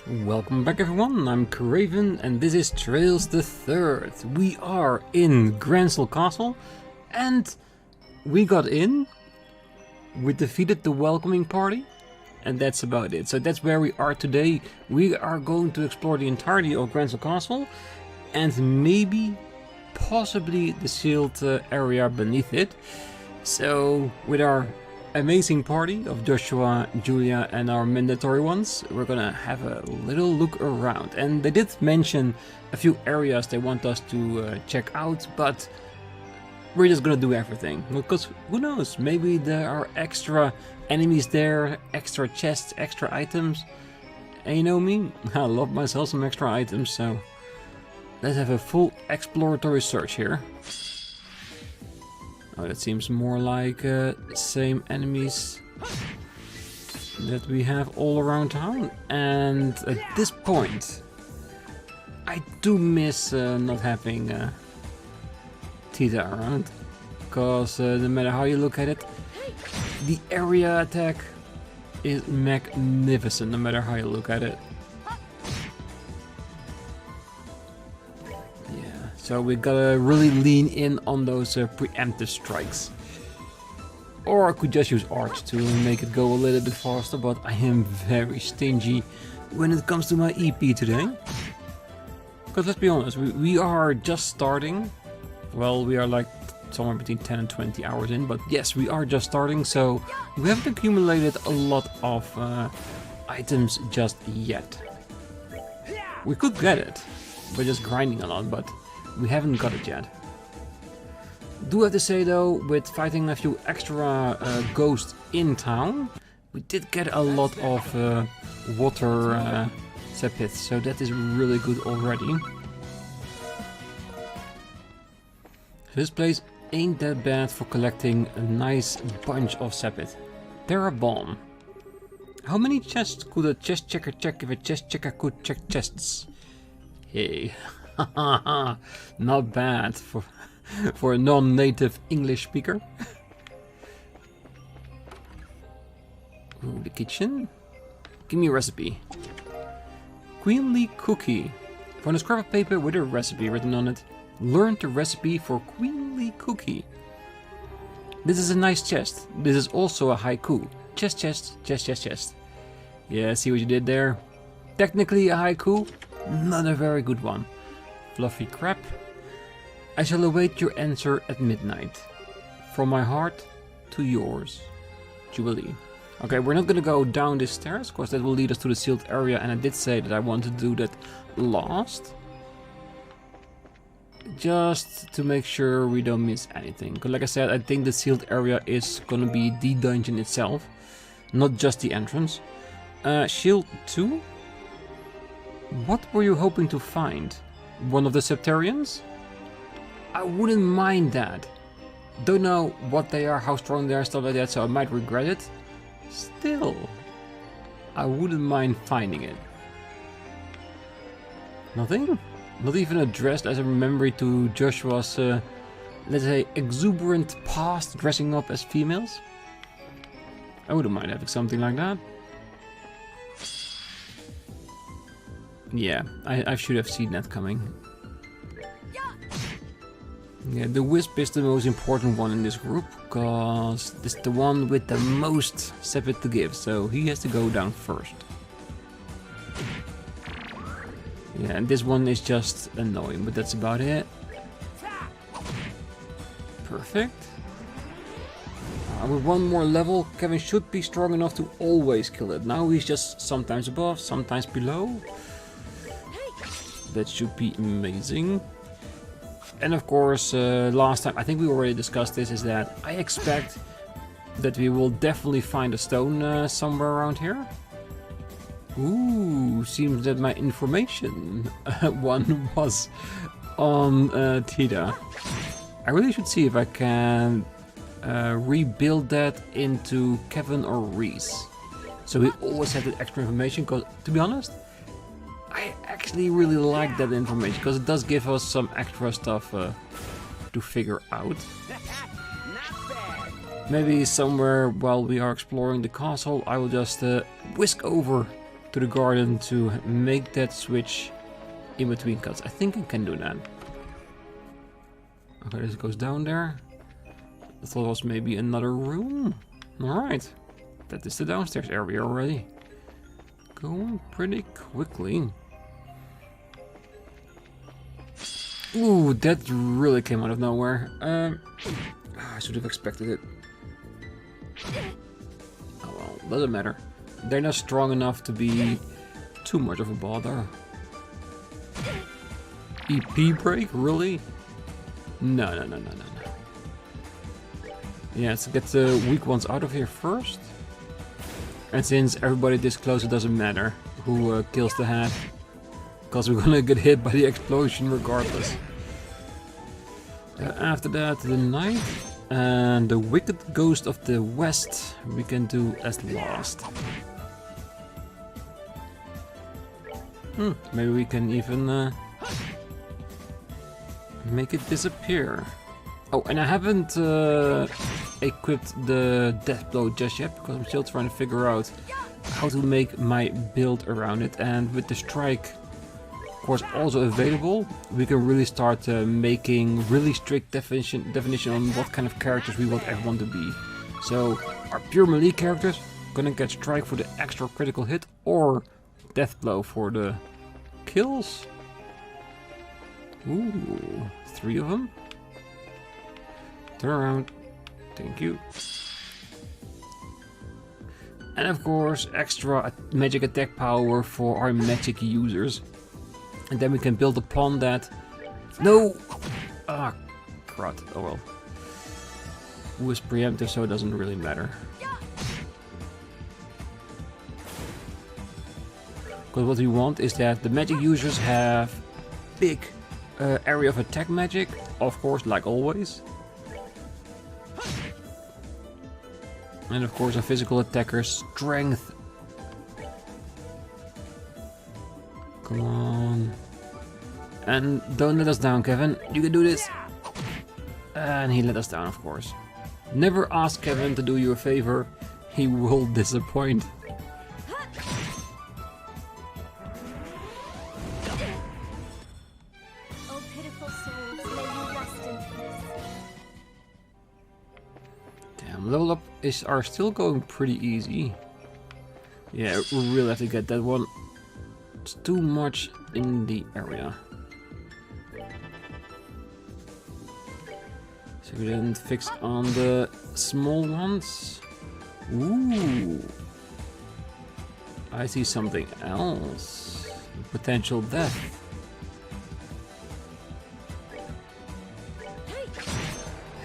Welcome back everyone, I'm Craven and this is Trails the Third. We are in Grancel Castle and we got in, we defeated the welcoming party and that's about it. So that's where we are today. We are going to explore the entirety of Grancel Castle and maybe, possibly the sealed area beneath it. So with our amazing party of Joshua, Julia and our mandatory ones, we're gonna have a little look around. And they did mention a few areas they want us to check out, but we're just gonna do everything. Because who knows, maybe there are extra enemies there, extra chests, extra items. And you know me, I love myself some extra items, so let's have a full exploratory search here. Oh, that seems more like same enemies that we have all around town. And at this point, I do miss not having Tita around. Because no matter how you look at it, the area attack is magnificent, no matter how you look at it. So we gotta really lean in on those preemptive strikes. Or I could just use arts to make it go a little bit faster, but I am very stingy when it comes to my EP today. Because let's be honest, we are just starting. Well, we are like somewhere between 10 and 20 hours in, but yes, we are just starting, so we haven't accumulated a lot of items just yet. We could get it, we're just grinding a lot, but we haven't got it yet. Do have to say though, with fighting a few extra ghosts in town, we did get a lot of water sepith, so that is really good already. This place ain't that bad for collecting a nice bunch of sepith. Bomb. How many chests could a chest checker check if a chest checker could check chests? Hey. Not bad for a non-native English speaker. Ooh, the kitchen. Give me a recipe. Queenly cookie. Find a scrap of paper with a recipe written on it. Learn the recipe for queenly cookie. This is a nice chest. This is also a haiku. Chest, chest, chest, chest, chest. Yeah, see what you did there? Technically a haiku, not a very good one. Fluffy crap. I shall await your answer at midnight. From my heart to yours, Jubilee. Okay, we're not gonna go down these stairs, because that will lead us to the sealed area, and I did say that I want to do that last. Just to make sure we don't miss anything. Because like I said, I think the sealed area is gonna be the dungeon itself, not just the entrance. Shield 2? What were you hoping to find? One of the Septarians? I wouldn't mind that. Don't know what they are, how strong they are, stuff like that, so I might regret it. Still, I wouldn't mind finding it. Nothing? Not even addressed as a memory to Joshua's, let's say, exuberant past dressing up as females? I wouldn't mind having something like that. Yeah, I should have seen that coming. Yeah, the Wisp is the most important one in this group, because this is the one with the most sepith to give, so he has to go down first. Yeah, and this one is just annoying, but that's about it. Perfect. With one more level, Kevin should be strong enough to always kill it. Now he's just sometimes above, sometimes below. That should be amazing. And of course, last time, I think we already discussed this, is that I expect that we will definitely find a stone somewhere around here. Ooh, seems that my information one was on Tita. I really should see if I can rebuild that into Kevin or Ries. So we always have that extra information, because to be honest, I actually really like that information, because it does give us some extra stuff to figure out. Maybe somewhere while we are exploring the castle, I will just whisk over to the garden to make that switch in between cuts. I think I can do that. Okay, this goes down there. I thought it was maybe another room. Alright. That is the downstairs area already. Going pretty quickly. Ooh, that really came out of nowhere. I should have expected it. Oh well, doesn't matter. They're not strong enough to be too much of a bother. EP break? Really? No. Yeah, let's get the weak ones out of here first. And since everybody this close, it doesn't matter who kills the hat. Because we're gonna get hit by the explosion regardless. After that, the knight and the wicked ghost of the west we can do as last. Maybe we can even make it disappear. Oh, and I haven't equipped the death blow just yet because I'm still trying to figure out how to make my build around it. And with the strike, of course, also available, we can really start making really strict definition on what kind of characters we want everyone to be. So our pure melee characters gonna get strike for the extra critical hit, or death blow for the kills. Ooh, 3 of them. Turn around. Thank you. And of course, extra magic attack power for our magic users. And then we can build upon that. No! Ah, crud. Oh well. Who is preemptive, so it doesn't really matter. Because what we want is that the magic users have big area of attack magic, of course, like always. And of course our physical attackers strength. Come on. And don't let us down, Kevin. You can do this. And he let us down, of course. Never ask Kevin to do you a favor. He will disappoint. Level up are still going pretty easy. Yeah, we really have to get that one. It's too much in the area. So we didn't fix on the small ones. Ooh. I see something else. Potential death.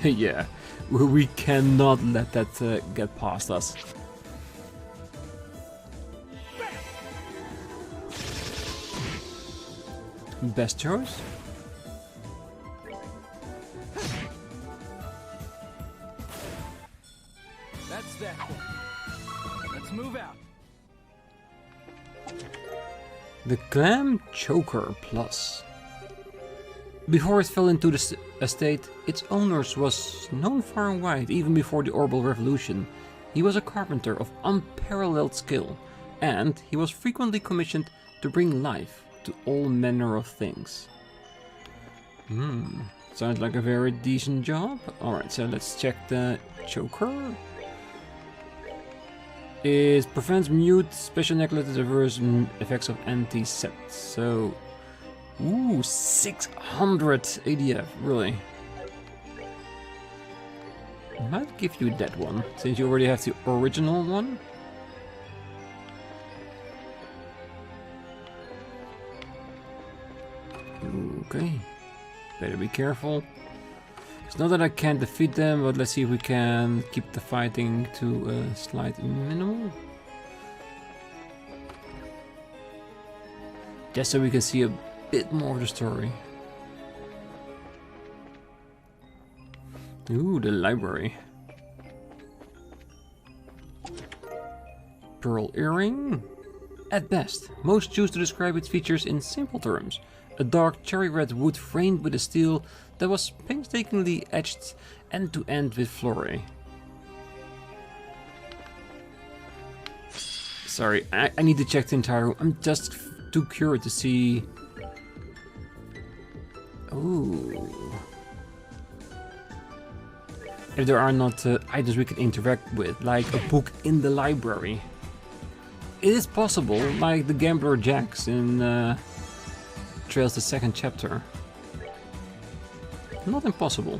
Yeah. We cannot let that get past us. Best choice? That's that one. Let's move out. The Clam Choker Plus. Before it fell into the estate, its owners was known far and wide, even before the Orbital Revolution. He was a carpenter of unparalleled skill, and he was frequently commissioned to bring life to all manner of things. Sounds like a very decent job. Alright, so let's check the choker. It prevents mute, special necklaces, reverse effects of anti-sept. So... ooh, 600 ADF, really. I might give you that one, since you already have the original one. Okay, better be careful. It's not that I can't defeat them, but let's see if we can keep the fighting to a slight minimal. Just so we can see a bit more of the story. Ooh, the library. Pearl earring? At best, most choose to describe its features in simple terms. A dark cherry red wood framed with a steel that was painstakingly etched end to end with flore. Sorry, I need to check the entire room. I'm just too curious to see... Ooh. If there are not items we can interact with, like a book in the library. It is possible, like the Gambler Jacks in Trails the second chapter. Not impossible.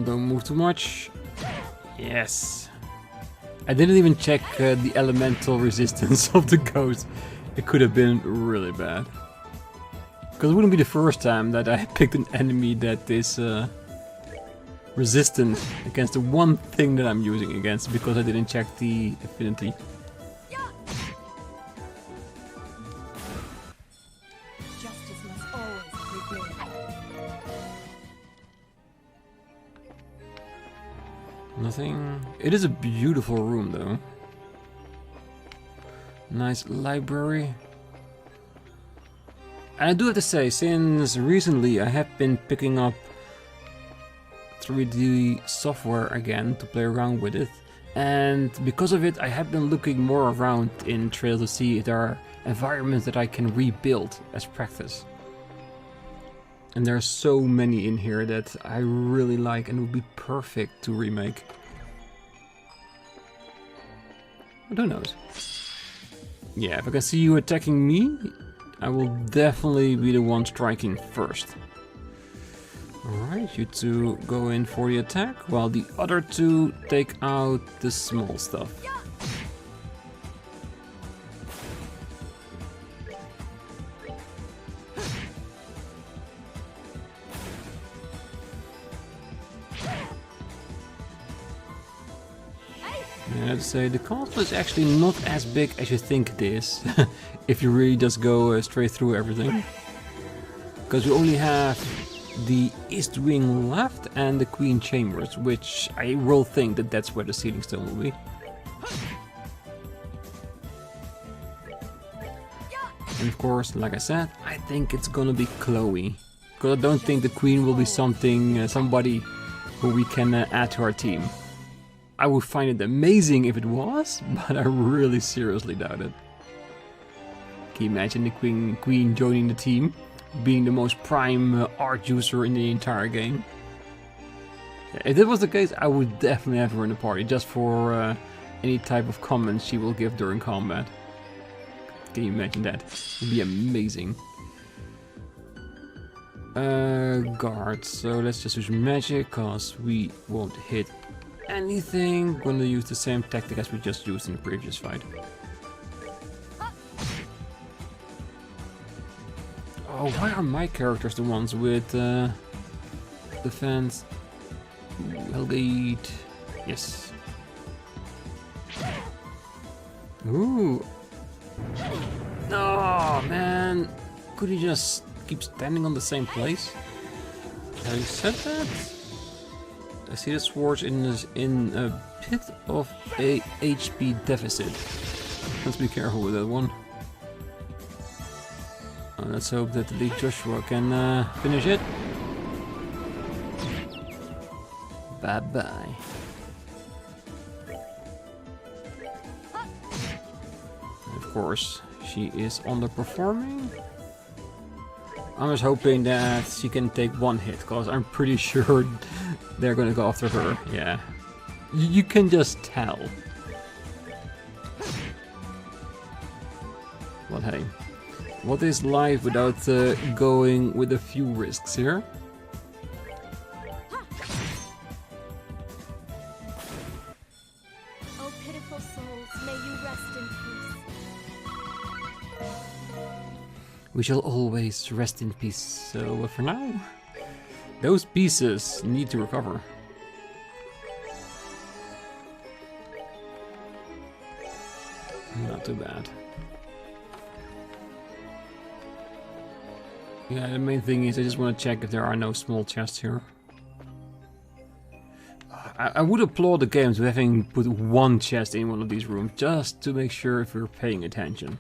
Don't move too much. Yes. I didn't even check the elemental resistance of the ghost. It could have been really bad. Because it wouldn't be the first time that I picked an enemy that is resistant against the one thing that I'm using against, because I didn't check the affinity. Nothing. It is a beautiful room though. Nice library. And I do have to say, since recently I have been picking up 3D software again to play around with it. And because of it I have been looking more around in Trails to see if there are environments that I can rebuild as practice. And there are so many in here that I really like and would be perfect to remake. But who knows? Yeah, if I can see you attacking me, I will definitely be the one striking first. Alright, you two go in for the attack, while the other two take out the small stuff. I'd say the castle is actually not as big as you think it is, if you really just go straight through everything. Because we only have the east wing left and the queen chambers, which I will think that that's where the sealing stone will be. And of course, like I said, I think it's gonna be Chloe. Because I don't think the queen will be somebody who we can add to our team. I would find it amazing if it was, but I really seriously doubt it. Can you imagine the queen joining the team? Being the most prime art user in the entire game? If that was the case, I would definitely have her in the party, just for any type of comments she will give during combat. Can you imagine that? It would be amazing. Guards, so let's just use magic, cause we won't hit anything. Gonna use the same tactic as we just used in the previous fight. Oh, why are my characters the ones with defense? Ooh, Hellgate. Yes. Ooh. Oh man. Could he just keep standing on the same place? Having said that, I see the swords in a bit of a HP deficit. Let's be careful with that one. Let's hope that the Joshua can finish it. Bye bye. Of course, she is underperforming. I'm just hoping that she can take one hit, because I'm pretty sure they're gonna go after her. Yeah, you can just tell. But hey, what is life without going with a few risks here? Oh, pitiful souls, may you rest in peace. We shall always rest in peace. So for now, those pieces need to recover. Not too bad. Yeah, the main thing is I just want to check if there are no small chests here. I would applaud the games for having put one chest in one of these rooms, just to make sure if you're paying attention.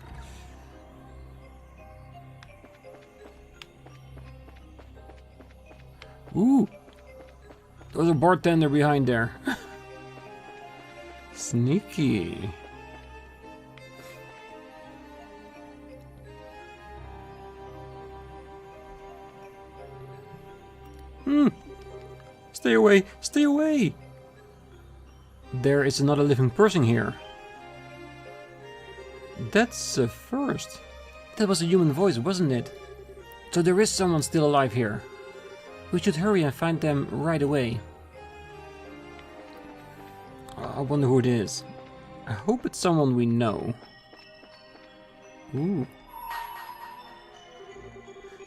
Ooh! There's a bartender behind there. Sneaky. Stay away! Stay away! There is another living person here. That's a first. That was a human voice, wasn't it? So there is someone still alive here. We should hurry and find them right away. I wonder who it is. I hope it's someone we know. Ooh.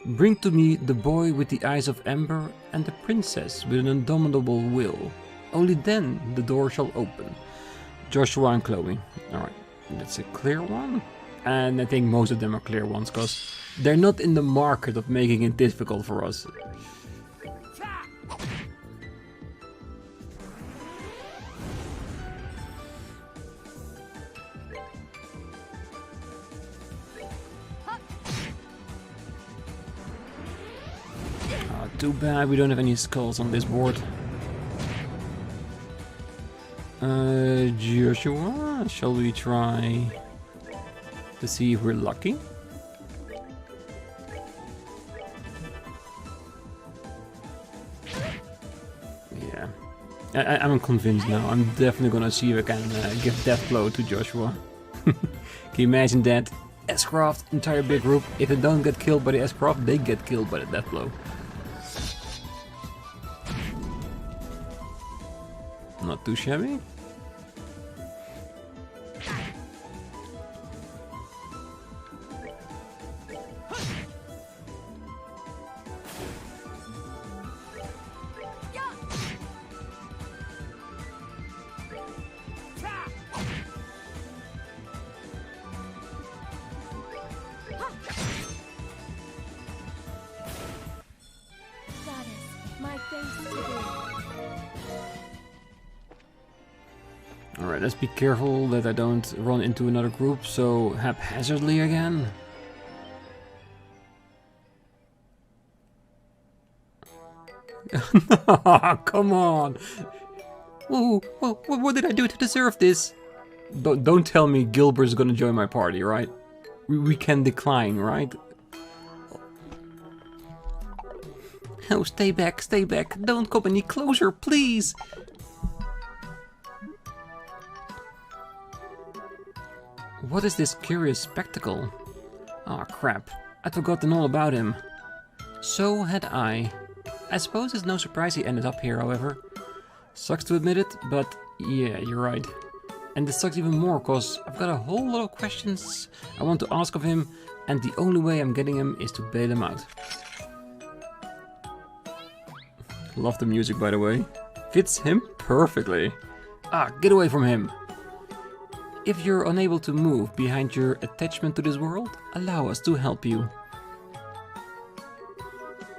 Bring to me the boy with the eyes of amber and the princess with an indomitable will. Only then the door shall open. Joshua and Chloe. Alright, that's a clear one. And I think most of them are clear ones, because they're not in the market of making it difficult for us. Too bad we don't have any skulls on this board. Joshua, shall we try to see if we're lucky? Yeah, I'm convinced now. I'm definitely gonna see if I can give death blow to Joshua. Can you imagine that? S-Craft, entire big group. If they don't get killed by the S-Craft, they get killed by the death blow. Not too shabby. Alright, let's be careful that I don't run into another group so haphazardly again. Come on! Ooh, what did I do to deserve this? Don't tell me Gilbert's gonna join my party, right? We can decline, right? Oh, stay back, don't come any closer, please! What is this curious spectacle? Ah, crap. I'd forgotten all about him. So had I. I suppose it's no surprise he ended up here, however. Sucks to admit it, but yeah, you're right. And this sucks even more, cause I've got a whole lot of questions I want to ask of him, and the only way I'm getting him is to bail him out. Love the music, by the way. Fits him perfectly. Ah, get away from him! If you're unable to move behind your attachment to this world, allow us to help you.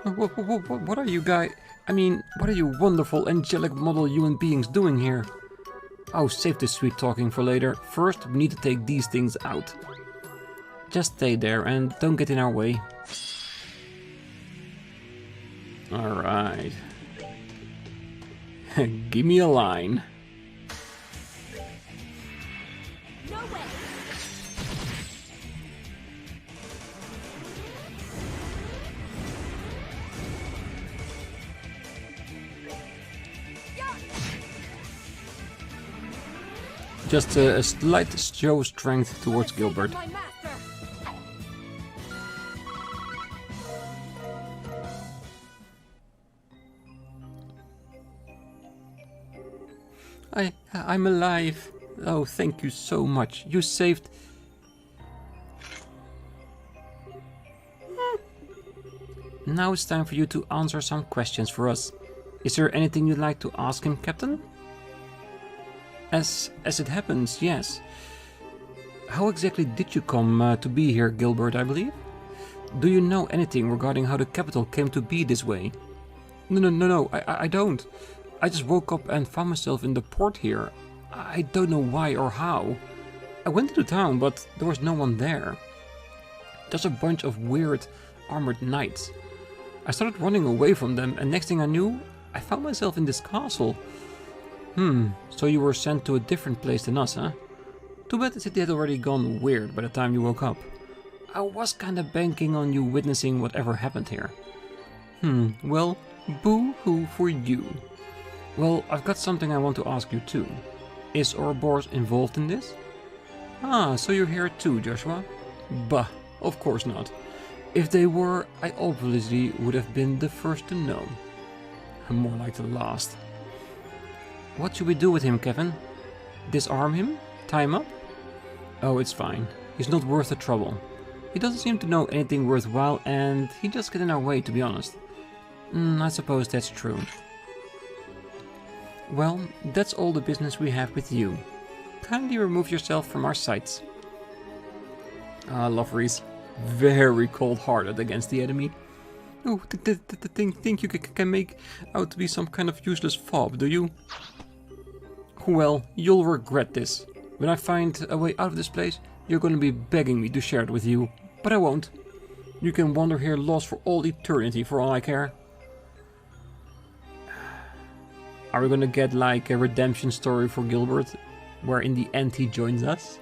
What are you guys... I mean, what are you wonderful, angelic model human beings doing here? Oh, save this sweet talking for later. First, we need to take these things out. Just stay there and don't get in our way. Alright. Give me a line. Just a slight show of strength towards Gilbert. I'm alive. Oh, thank you so much. You saved... Now it's time for you to answer some questions for us. Is there anything you'd like to ask him, Captain? As it happens, yes. How exactly did you come to be here, Gilbert, I believe? Do you know anything regarding how the capital came to be this way? No, I don't. I just woke up and found myself in the port here. I don't know why or how. I went to the town, but there was no one there. Just a bunch of weird armored knights. I started running away from them, and next thing I knew, I found myself in this castle. So you were sent to a different place than us, huh? Too bad the city had already gone weird by the time you woke up. I was kinda banking on you witnessing whatever happened here. Well, boo-hoo for you. Well, I've got something I want to ask you too. Is Ouroboros involved in this? Ah, so you're here too, Joshua? Bah, of course not. If they were, I obviously would have been the first to know. More like the last. What should we do with him, Kevin? Disarm him? Tie him up? Oh, it's fine. He's not worth the trouble. He doesn't seem to know anything worthwhile, and he just gets in our way, to be honest. I suppose that's true. Well, that's all the business we have with you. Kindly remove yourself from our sights. Love Ries. Very cold-hearted against the enemy. Oh, think you can make out to be some kind of useless fob, do you? Well, you'll regret this. When I find a way out of this place, you're gonna be begging me to share it with you. But I won't. You can wander here lost for all eternity for all I care. Are we gonna get like a redemption story for Gilbert, where in the end he joins us?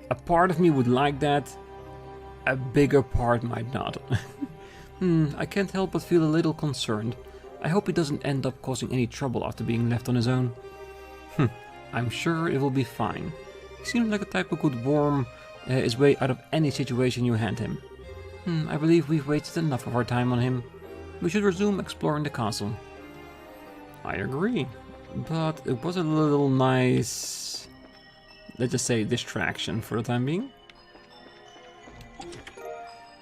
A part of me would like that. A bigger part might not. I can't help but feel a little concerned. I hope he doesn't end up causing any trouble after being left on his own. I'm sure it will be fine. He seems like a type who could worm his way out of any situation you hand him. I believe we've wasted enough of our time on him. We should resume exploring the castle. I agree, but it was a little nice, let's just say, distraction for the time being.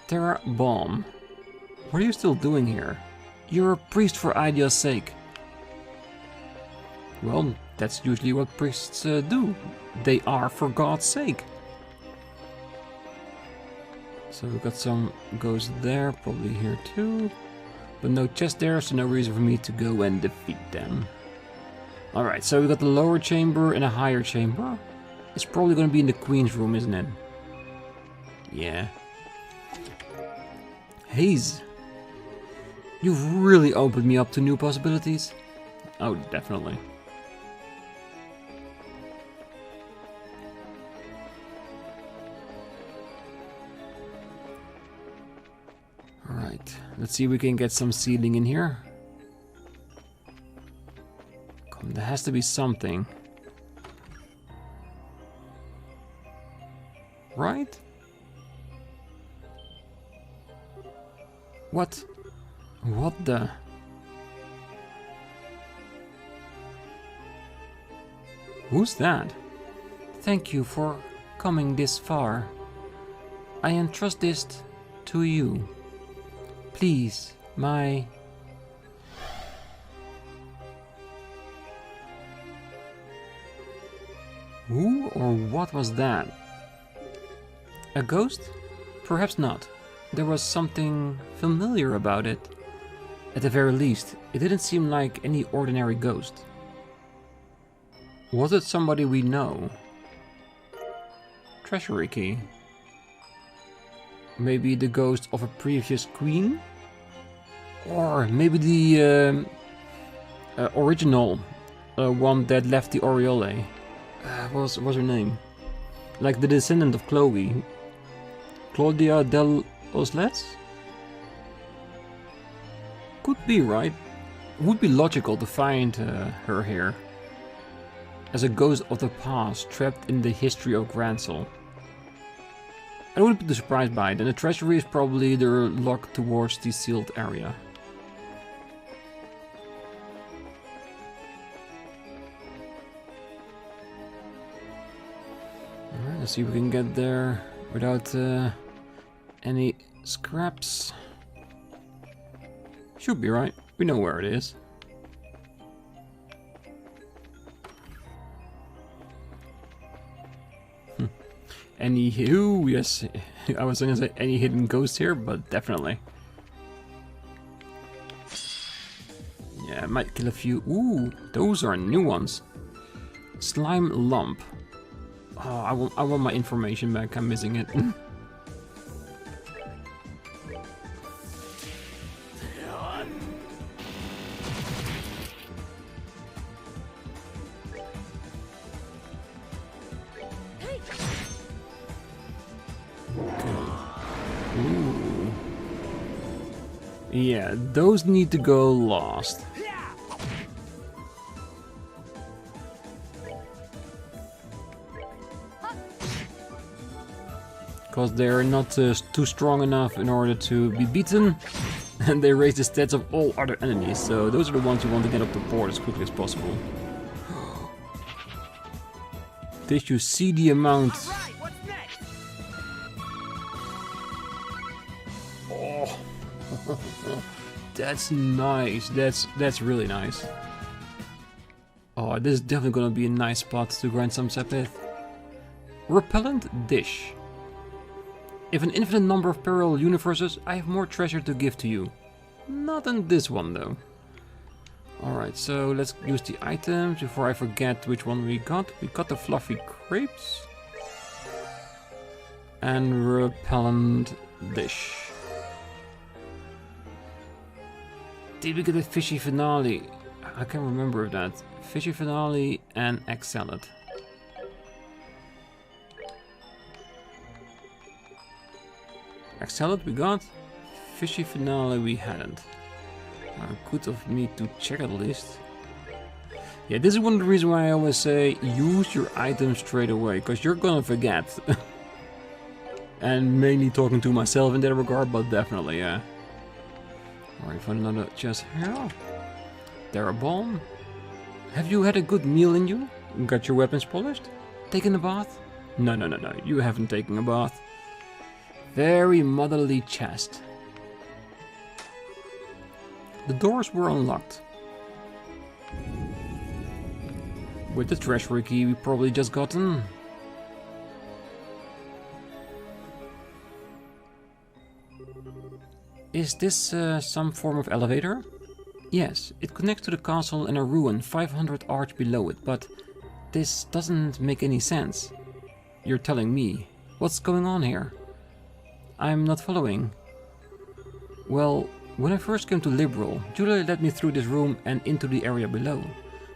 Terra Bomb. What are you still doing here? You're a priest for idea's sake. Well, that's usually what priests do. They are for God's sake. So we've got some ghosts there, probably here too. But no chest there, so no reason for me to go and defeat them. Alright, so we've got the lower chamber and a higher chamber. It's probably going to be in the Queen's room, isn't it? Yeah. Haze. You've really opened me up to new possibilities. Oh, definitely. Alright, let's see if we can get some sealing in here. Come, there has to be something. Right? What? What the? Who's that? Thank you for coming this far. I entrust this to you. Please, my... Who or what was that? A ghost? Perhaps not. There was something familiar about it. At the very least, it didn't seem like any ordinary ghost. Was it somebody we know? Treasury key. Maybe the ghost of a previous queen? Or maybe the original one that left the Aureole. What was her name? Like the descendant of Chloe. Claudia del Osles? Could be, right? Would be logical to find her here. As a ghost of the past trapped in the history of Grancel. I wouldn't be surprised by it, and the treasury is probably the lock towards the sealed area. Alright, let's see if we can get there without any scraps. Should be right, we know where it is. Anywho, yes, I was gonna say any hidden ghosts here, but definitely. Yeah, I might kill a few. Ooh, those are new ones. Slime lump. Oh, I want my information back. I'm missing it. Ooh. Yeah, those need to go last. Because they're not too strong enough in order to be beaten, and they raise the stats of all other enemies, so those are the ones you want to get up the board as quickly as possible. Did you see the amount? Oh, that's nice. That's really nice. Oh, this is definitely gonna be a nice spot to grind some sapith. Repellent dish. If an infinite number of parallel universes, I have more treasure to give to you. Not in this one though. Alright, so let's use the items before I forget which one we got. We got the fluffy crepes. And repellent dish. Did we get a fishy finale? I can't remember that. Fishy finale and egg salad. Egg salad we got. Fishy finale we hadn't. Good of me to check at least. Yeah, this is one of the reasons why I always say use your items straight away, because you're gonna forget. And mainly talking to myself in that regard, but definitely, yeah. Alright, find another chest here. There a bomb. Have you had a good meal in you? Got your weapons polished? Taken a bath? No, you haven't taken a bath. Very motherly chest. The doors were unlocked. With the treasury key we probably just gotten. Is this some form of elevator? Yes, it connects to the castle and a ruin 500 arch below it, but this doesn't make any sense. You're telling me. What's going on here? I'm not following. Well, when I first came to Liberl, Julia led me through this room and into the area below.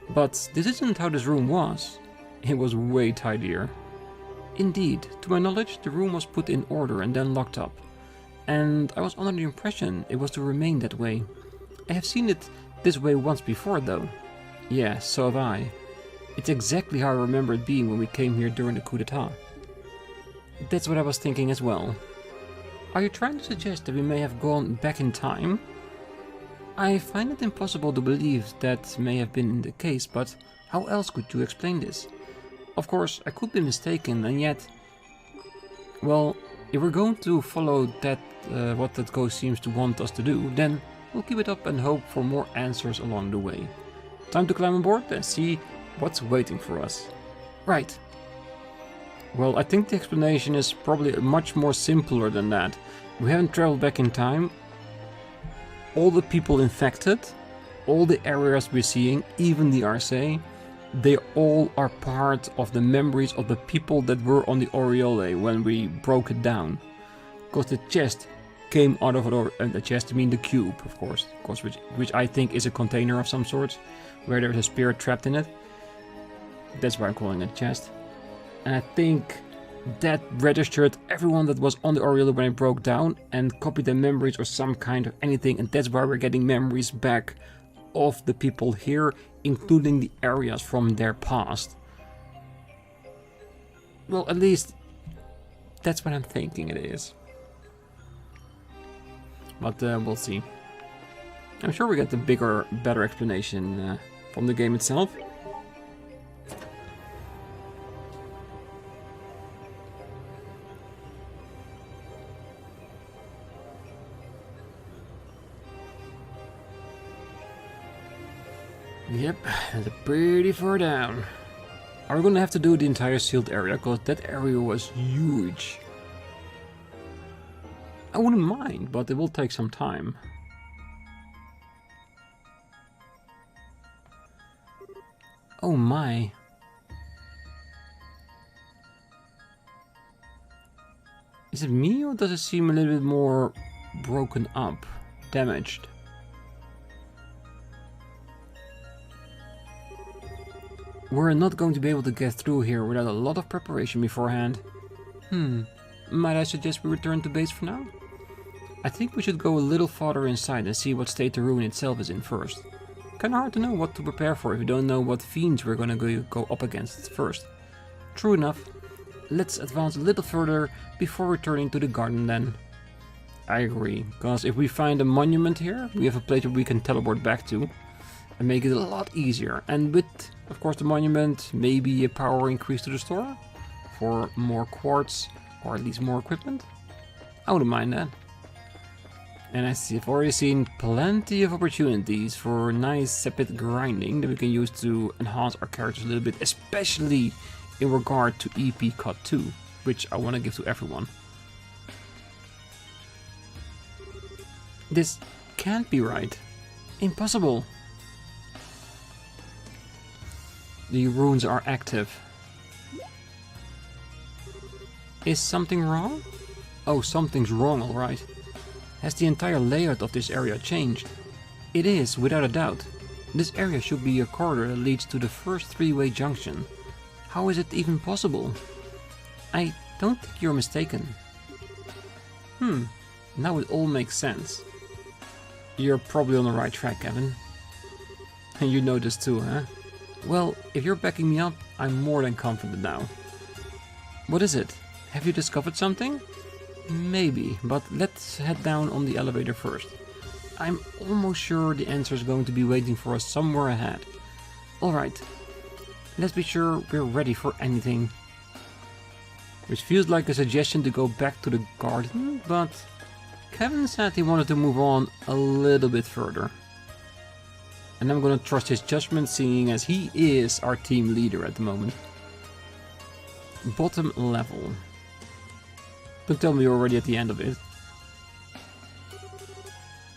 But this isn't how this room was. It was way tidier. Indeed, to my knowledge, the room was put in order and then locked up. And I was under the impression it was to remain that way. I have seen it this way once before though. Yeah, so have I. It's exactly how I remember it being when we came here during the coup d'etat. That's what I was thinking as well. Are you trying to suggest that we may have gone back in time? I find it impossible to believe that may have been the case, but how else could you explain this? Of course, I could be mistaken, and yet... Well, if we're going to follow that, what that ghost seems to want us to do, then we'll keep it up and hope for more answers along the way. Time to climb on board and see what's waiting for us. Right. Well, I think the explanation is probably much more simpler than that. We haven't traveled back in time. All the people infected, all the areas we're seeing, even the RSA, they all are part of the memories of the people that were on the Aureole when we broke it down. Because the chest came out of it, the chest, I mean the cube, of course, which I think is a container of some sort, where there's a spirit trapped in it. That's why I'm calling it a chest. And I think that registered everyone that was on the Aureole when it broke down and copied their memories or some kind of anything, and that's why we're getting memories back of the people here, including the areas from their past. Well, at least that's what I'm thinking it is. But we'll see. I'm sure we get a bigger, better explanation from the game itself. Yep, that's pretty far down. Are we gonna have to do the entire sealed area? Because that area was huge. I wouldn't mind, but it will take some time. Oh my. Is it me or does it seem a little bit more broken up, damaged? We're not going to be able to get through here without a lot of preparation beforehand. Might I suggest we return to base for now? I think we should go a little farther inside and see what state the ruin itself is in first. Kinda hard to know what to prepare for if you don't know what fiends we're gonna go up against first. True enough. Let's advance a little further before returning to the garden then. I agree, because if we find a monument here, we have a place where we can teleport back to and make it a lot easier. And with, of course, the monument, maybe a power increase to the store for more quartz or at least more equipment. I wouldn't mind that. And I've already seen plenty of opportunities for nice sepid grinding that we can use to enhance our characters a little bit, especially in regard to Ep12, which I want to give to everyone. This can't be right. Impossible. The runes are active. Is something wrong? Oh, something's wrong, alright. Has the entire layout of this area changed? It is, without a doubt. This area should be a corridor that leads to the first three-way junction. How is it even possible? I don't think you're mistaken. Now it all makes sense. You're probably on the right track, Kevin. And you know this too, huh? Well, if you're backing me up, I'm more than confident now. What is it? Have you discovered something? Maybe, but let's head down on the elevator first. I'm almost sure the answer is going to be waiting for us somewhere ahead. Alright, let's be sure we're ready for anything. Which feels like a suggestion to go back to the garden, but Kevin said he wanted to move on a little bit further. And I'm gonna trust his judgment, seeing as he is our team leader at the moment. Bottom level. Don't tell me you're already at the end of it.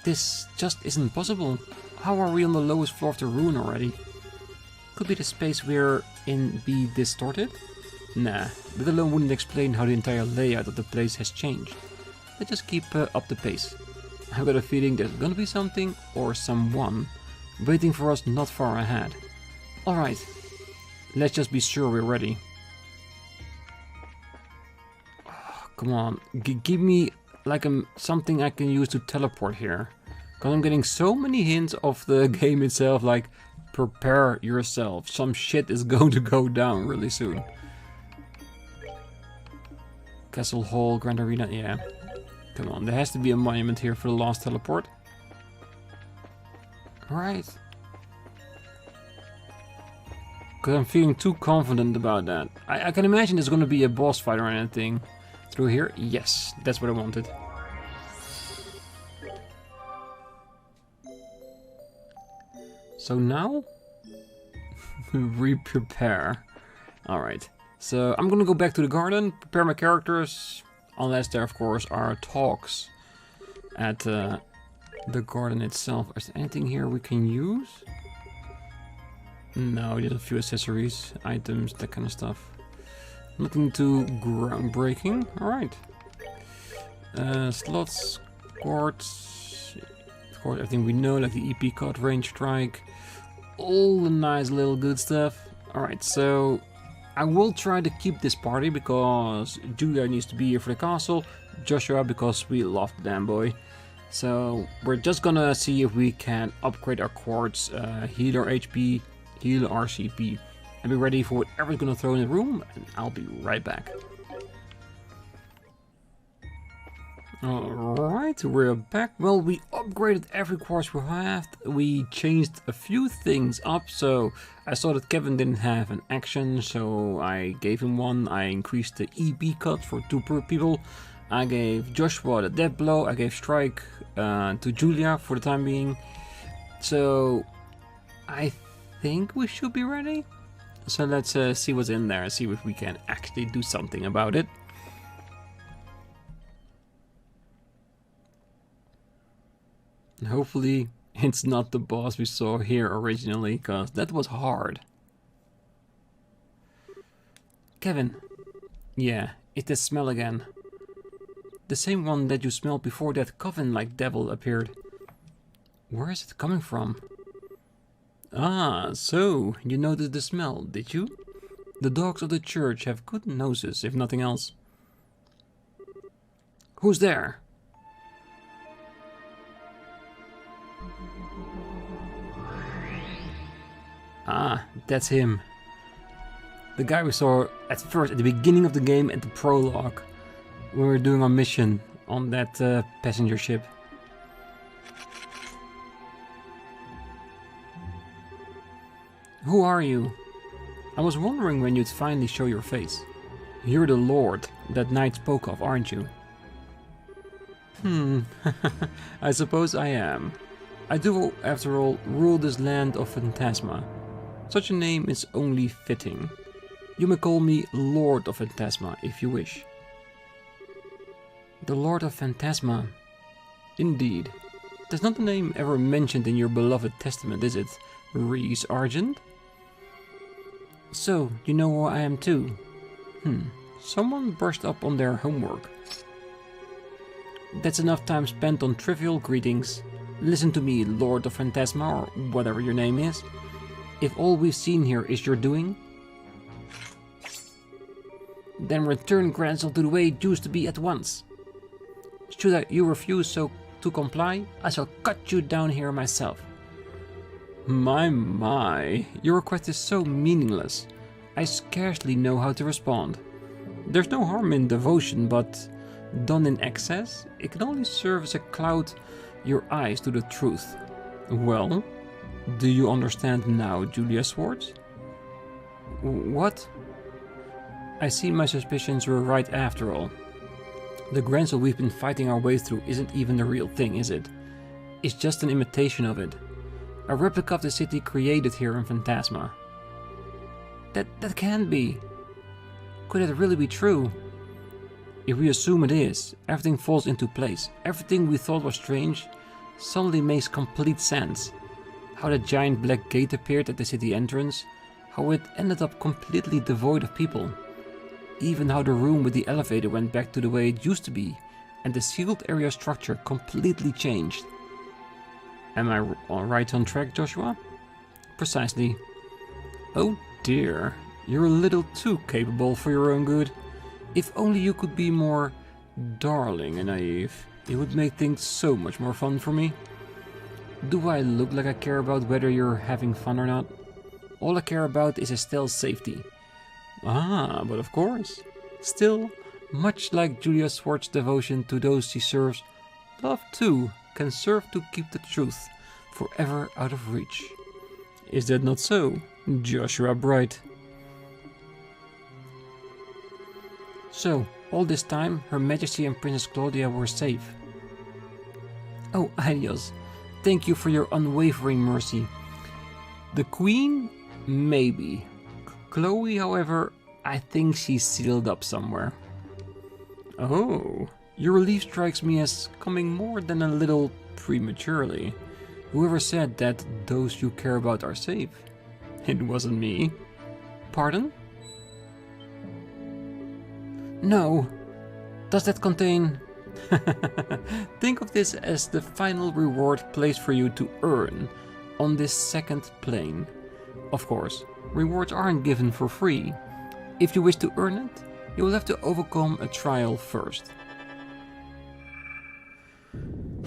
This just isn't possible. How are we on the lowest floor of the ruin already? Could be the space we're in be distorted? Nah, that alone wouldn't explain how the entire layout of the place has changed. Let's just keep up the pace. I've got a feeling there's gonna be something or someone waiting for us not far ahead. Alright, let's just be sure we're ready. Come on, give me like something I can use to teleport here. Because I'm getting so many hints of the game itself, like, prepare yourself. Some shit is going to go down really soon. Castle Hall, Grand Arena, yeah. Come on, there has to be a monument here for the last teleport. Right. Because I'm feeling too confident about that. I can imagine there's going to be a boss fight or anything. Through here? Yes, that's what I wanted. So now? Re-prepare. Alright, so I'm gonna go back to the garden, prepare my characters, unless there of course are talks at the garden itself. Is there anything here we can use? No, just a few accessories, items, that kind of stuff. Nothing too groundbreaking. Alright. Slots, quartz, of course everything we know, like the EP card, range strike, all the nice little good stuff. Alright, so I will try to keep this party because Julia needs to be here for the castle, Joshua because we love the damn boy. So we're just gonna see if we can upgrade our quartz, heal our HP, heal our CP. And be ready for whatever's gonna throw in the room, and I'll be right back. Alright, we're back. Well, we upgraded every quartz we have. We changed a few things up, so I saw that Kevin didn't have an action, so I gave him one. I increased the EB cut for 2 per people. I gave Joshua the death blow. I gave strike to Julia for the time being. So I think we should be ready. So let's see what's in there and see if we can actually do something about it. Hopefully it's not the boss we saw here originally, because that was hard. Kevin. Yeah, it's the smell again. The same one that you smelled before that coven-like devil appeared. Where is it coming from? Ah, so you noticed the smell, did you? The dogs of the church have good noses, if nothing else. Who's there? Ah, that's him. The guy we saw at first, at the beginning of the game, at the prologue, when we were doing our mission on that passenger ship. Who are you? I was wondering when you'd finally show your face. You're the Lord that knight spoke of, aren't you? I suppose I am. I do, after all, rule this land of Phantasma. Such a name is only fitting. You may call me Lord of Phantasma, if you wish. The Lord of Phantasma. Indeed. That's not the name ever mentioned in your beloved testament, is it? Ries Argent? So, you know who I am too? Someone brushed up on their homework. That's enough time spent on trivial greetings. Listen to me, Lord of Phantasma, or whatever your name is. If all we've seen here is your doing, then return Grancel to the way it used to be at once. Should you refuse to comply, I shall cut you down here myself. My, your request is so meaningless. I scarcely know how to respond. There's no harm in devotion, but done in excess, it can only serve as a cloud your eyes to the truth. Well, do you understand now, Julia Swartz? What? I see my suspicions were right after all. The Grancel we've been fighting our way through isn't even the real thing, is it? It's just an imitation of it. A replica of the city created here in Phantasma. That can't be. Could it really be true? If we assume it is, everything falls into place. Everything we thought was strange suddenly makes complete sense. How the giant black gate appeared at the city entrance, how it ended up completely devoid of people. Even how the room with the elevator went back to the way it used to be, and the sealed area structure completely changed. Am I right on track, Joshua? Precisely. Oh dear, you're a little too capable for your own good. If only you could be more darling and naive, it would make things so much more fun for me. Do I look like I care about whether you're having fun or not? All I care about is Estelle's safety. Ah, but of course. Still, much like Julia Swartz's devotion to those she serves, love too can serve to keep the truth forever out of reach. Is that not so, Joshua Bright? So, all this time, Her Majesty and Princess Claudia were safe. Oh, Adios, thank you for your unwavering mercy. The Queen? Maybe. Chloe, however, I think she's sealed up somewhere. Oh, your relief strikes me as coming more than a little prematurely. Whoever said that those you care about are safe? It wasn't me. Pardon? No. Does that contain... Think of this as the final reward placed for you to earn on this second plane. Of course, rewards aren't given for free. If you wish to earn it, you will have to overcome a trial first.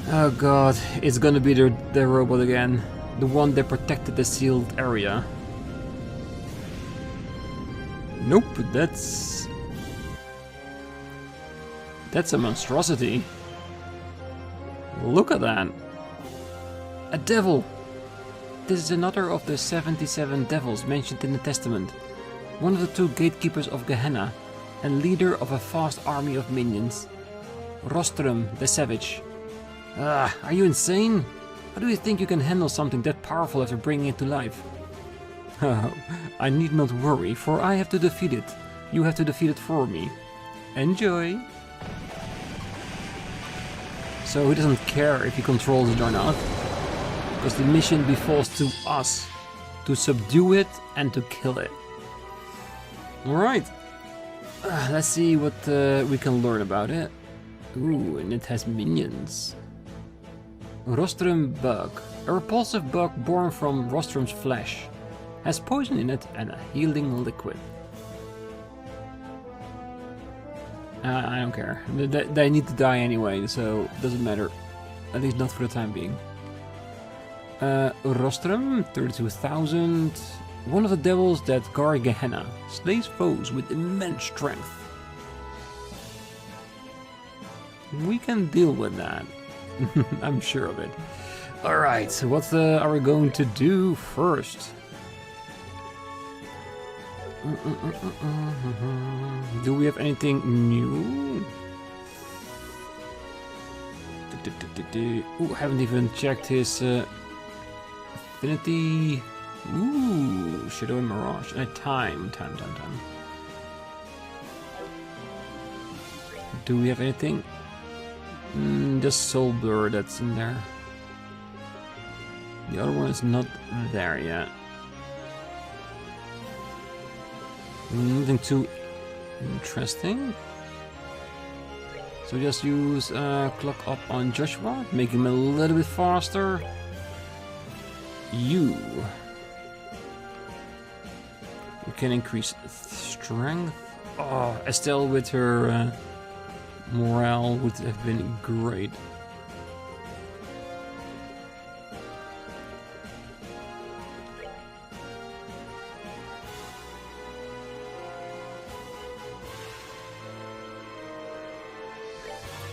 Oh god, it's gonna be the robot again. The one that protected the sealed area. Nope, that's a monstrosity. Look at that. A devil! This is another of the 77 devils mentioned in the Testament. One of the two gatekeepers of Gehenna, and leader of a vast army of minions. Rostrum, the Savage. Are you insane? How do you think you can handle something that powerful after bringing it to life? Oh, I need not worry, for I have to defeat it. You have to defeat it for me. Enjoy! So he doesn't care if he controls it or not, because the mission befalls to us, to subdue it and to kill it. Alright, Let's see what we can learn about it. Ooh, and it has minions. Rostrum bug. A repulsive bug born from Rostrum's flesh. Has poison in it and a healing liquid. I don't care. They need to die anyway, so it doesn't matter. At least not for the time being. Rostrum, 32,000. One of the devils that guard Gehenna. Slays foes with immense strength. We can deal with that. I'm sure of it. Alright, so what are we going to do first? Do we have anything new? Ooh, haven't even checked his affinity. Ooh, Shadow and Mirage. Time. Do we have anything? Just Soul Blur that's in there. The other one is not there yet. Nothing too interesting. So just use clock up on Joshua, make him a little bit faster. You can increase strength. Oh, Estelle with her morale would have been great.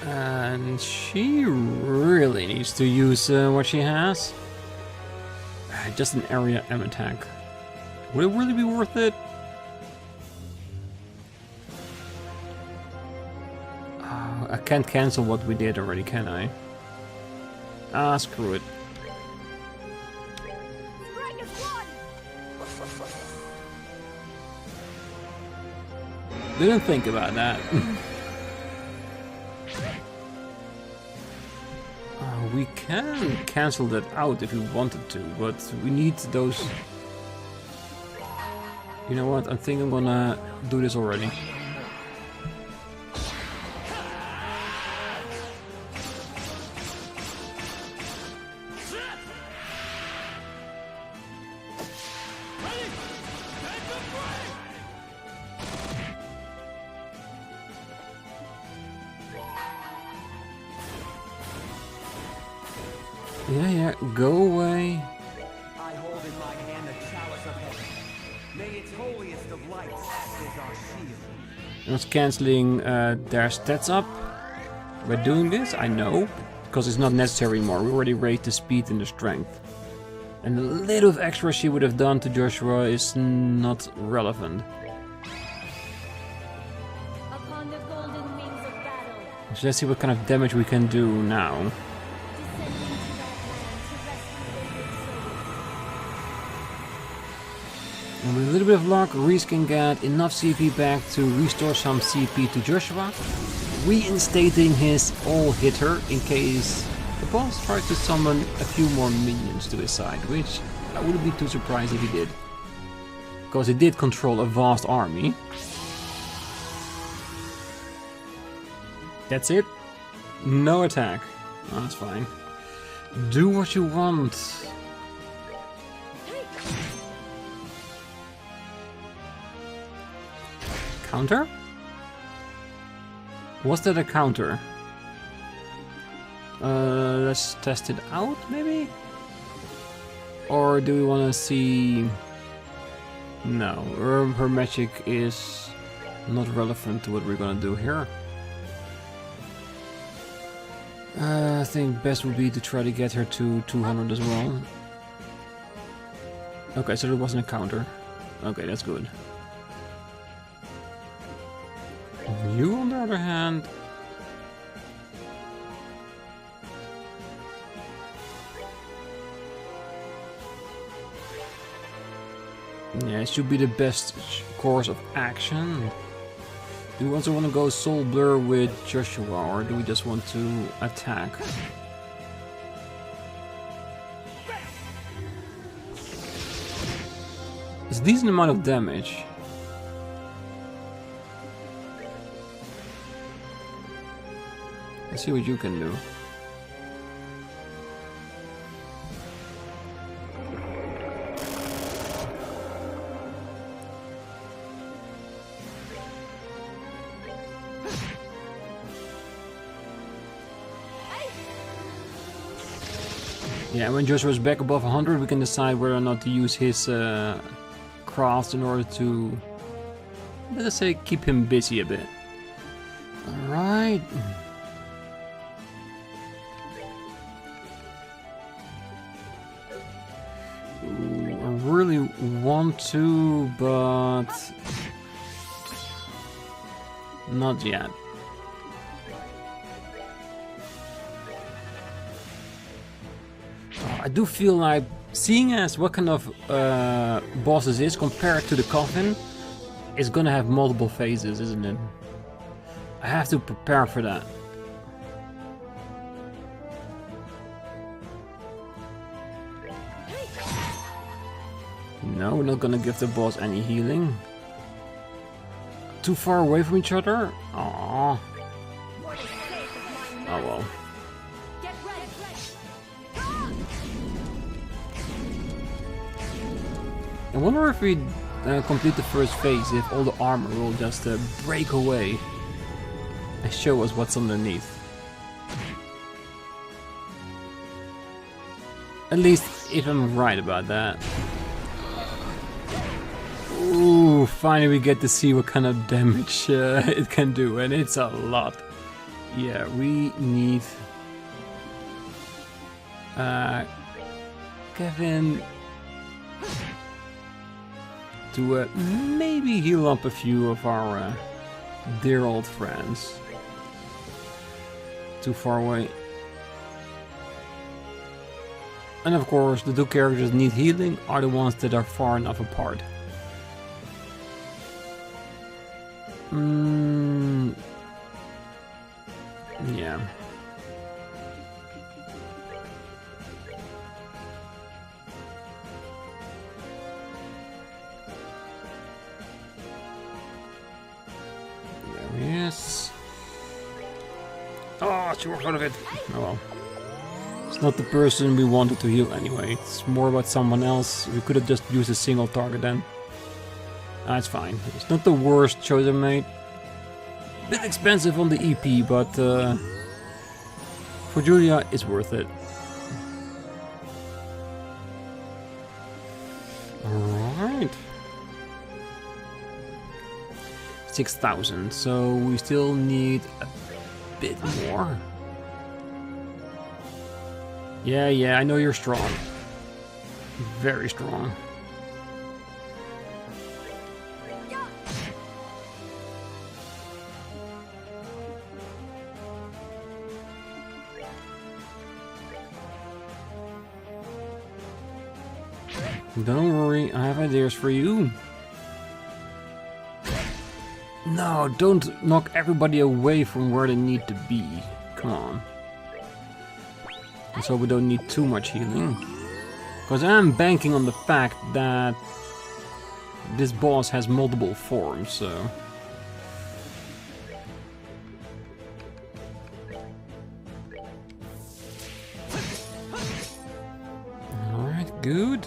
And she really needs to use what she has. Just an area M attack. Would it really be worth it? I can't cancel what we did already, can I? Ah, screw it. Didn't think about that. We can cancel that out if we wanted to, but we need those. You know what? I think I'm gonna do this already. Yeah, go away. I hold in my hand the chalice of heaven. May its holiest of lights act as our shield. I was cancelling their stats up by doing this, I know, because it's not necessary anymore. We already raised the speed and the strength. And the little of extra she would have done to Joshua is not relevant. Upon the golden wings of battle, So let's see what kind of damage we can do now. And with a little bit of luck, Ries can get enough CP back to restore some CP to Joshua, reinstating his all-hitter in case the boss tries to summon a few more minions to his side, which I wouldn't be too surprised if he did. Because he did control a vast army. That's it. No attack. Oh, that's fine. Do what you want. Counter? Was that a counter? Let's test it out, maybe? Or do we want to see... No, her magic is not relevant to what we're gonna do here. I think best would be to try to get her to 200 as well. Okay, so there wasn't a counter. Okay, that's good. You, on the other hand... Yeah, it should be the best course of action. Do we also want to go Soul Blur with Joshua, or do we just want to attack? It's a decent amount of damage. Let's see what you can do. Yeah, when Joshua's back above 100, we can decide whether or not to use his crafts in order to, let us say, keep him busy a bit. Alright. I really want to, but not yet. I do feel like, seeing as what kind of boss this is compared to the coffin, it's gonna have multiple phases, isn't it? I have to prepare for that. No, we're not gonna give the boss any healing. Too far away from each other? Aww. Oh well. I wonder if we complete the first phase, if all the armor will just break away and show us what's underneath. At least if I'm right about that. Ooh, finally we get to see what kind of damage it can do, and it's a lot. Yeah, we need Kevin to maybe heal up a few of our dear old friends. Too far away. And of course, the two characters that need healing are the ones that are far enough apart. Yeah. Yes. Oh, she walked out of it. Oh well. It's not the person we wanted to heal anyway. It's more about someone else. We could have just used a single target then. That's fine. It's not the worst choice I made. Bit expensive on the EP, but for Julia, it's worth it. Alright. 6,000, so we still need a bit more. Yeah, I know you're strong. Very strong. Don't worry, I have ideas for you. No, don't knock everybody away from where they need to be. Come on. And so we don't need too much healing. Because I'm banking on the fact that this boss has multiple forms, so... Alright, good.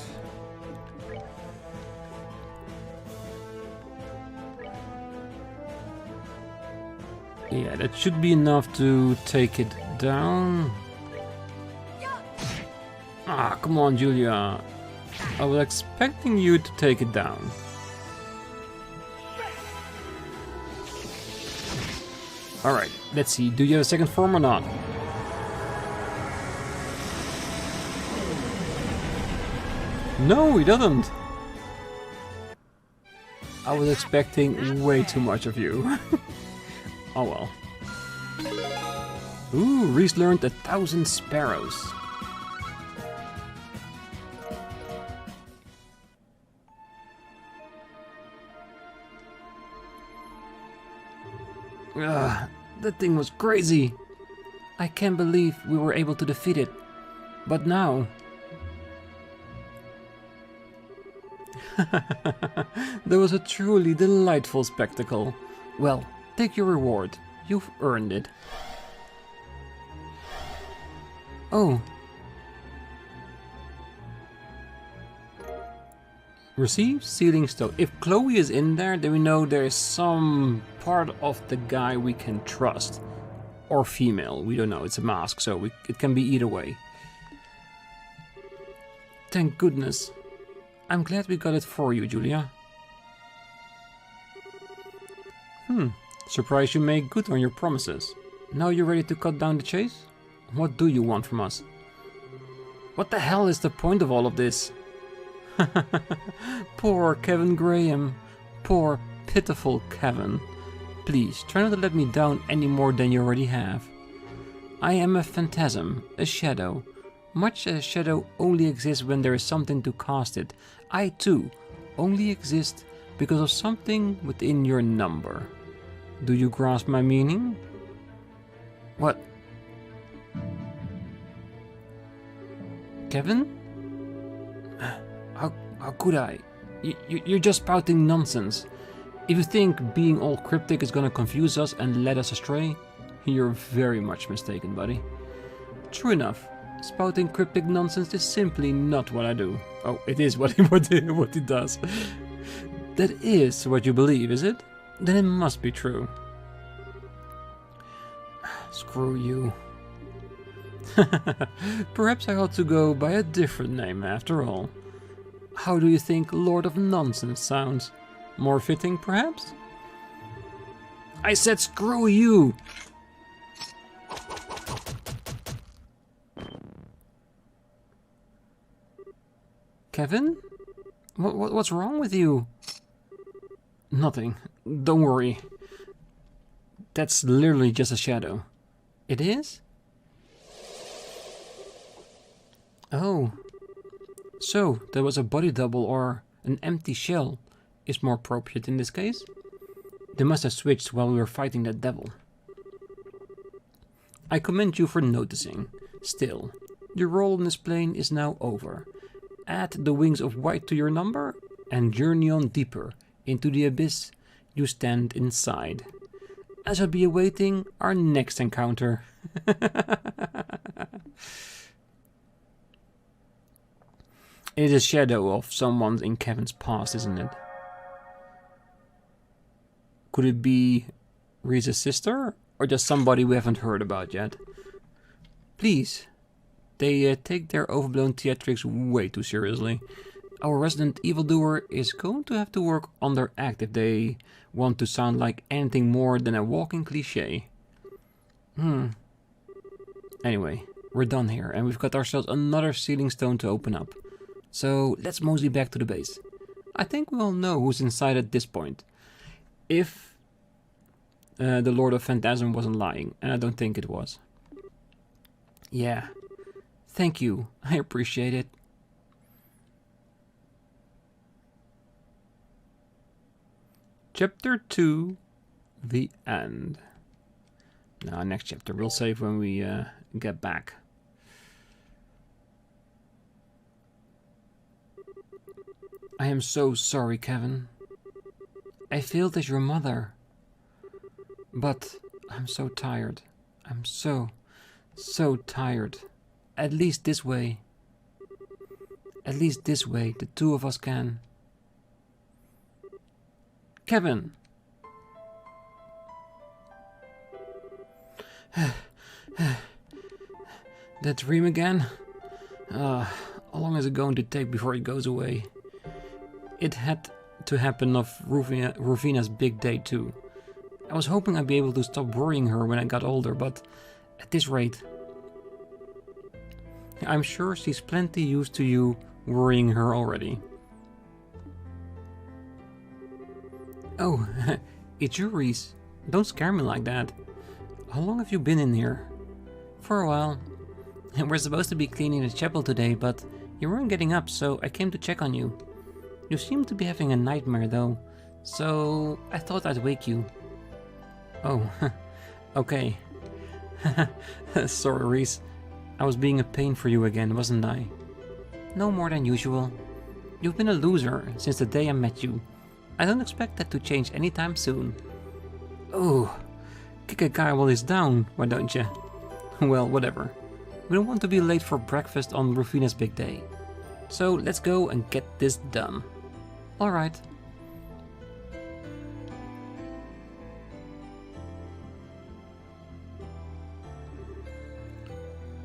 Yeah, that should be enough to take it down. Ah, come on, Julia. I was expecting you to take it down. Alright, let's see. Do you have a second form or not? No, he doesn't. I was expecting way too much of you. Oh well. Ooh, Ries learned 1,000 sparrows. That thing was crazy. I can't believe we were able to defeat it. But now... That was a truly delightful spectacle. Well, take your reward. You've earned it. Oh. Receive sealing stone. If Chloe is in there, then we know there is some part of the guy we can trust. Or female, we don't know. It's a mask, so it can be either way. Thank goodness. I'm glad we got it for you, Julia. Surprised you make good on your promises. Now you're ready to cut down the chase? What do you want from us? What the hell is the point of all of this? Poor Kevin Graham. Poor, pitiful Kevin. Please, try not to let me down any more than you already have. I am a phantasm, a shadow. Much as a shadow only exists when there is something to cast it, I too only exist because of something within your number. Do you grasp my meaning? What? Kevin? How could I? You're just spouting nonsense. If you think being all cryptic is gonna confuse us and lead us astray, you're very much mistaken, buddy. True enough, spouting cryptic nonsense is simply not what I do. Oh, it is what he does. That is what you believe, is it? Then it must be true. Screw you. Perhaps I ought to go by a different name after all. How do you think Lord of Nonsense sounds? More fitting, perhaps? I said screw you! Kevin? What's wrong with you? Nothing. Don't worry. That's literally just a shadow. It is? Oh. So, there was a body double or an empty shell is more appropriate in this case. They must have switched while we were fighting that devil. I commend you for noticing. Still, your role in this plane is now over. Add the wings of white to your number and journey on deeper into the abyss you stand inside. I shall be awaiting our next encounter. It is a shadow of someone in Kevin's past, isn't it? Could it be Ries' sister? Or just somebody we haven't heard about yet? Please. They take their overblown theatrics way too seriously. Our resident evildoer is going to have to work on their act if they want to sound like anything more than a walking cliché. Anyway, we're done here and we've got ourselves another sealing stone to open up. So let's mosey back to the base. I think we all know who's inside at this point. If the Lord of Phantasm wasn't lying, and I don't think it was. Yeah. Thank you. I appreciate it. Chapter 2, the end. Now, next chapter. We'll save when we get back. I am so sorry, Kevin. I failed as your mother. But I'm so tired. I'm so tired. At least this way. At least this way, the two of us can. Kevin! That dream again? How long is it going to take before it goes away? It had to happen of Rufina's big day too. I was hoping I'd be able to stop worrying her when I got older, but at this rate... I'm sure she's plenty used to you worrying her already. Oh, it's you, Ries. Don't scare me like that. How long have you been in here? For a while. We're supposed to be cleaning the chapel today, but you weren't getting up, so I came to check on you. You seem to be having a nightmare, though, so I thought I'd wake you. Oh, okay. Sorry, Ries. I was being a pain for you again, wasn't I? No more than usual. You've been a loser since the day I met you. I don't expect that to change anytime soon. Oh, kick a guy while he's down, why don't you? Well, whatever. We don't want to be late for breakfast on Rufina's big day. So let's go and get this done. Alright.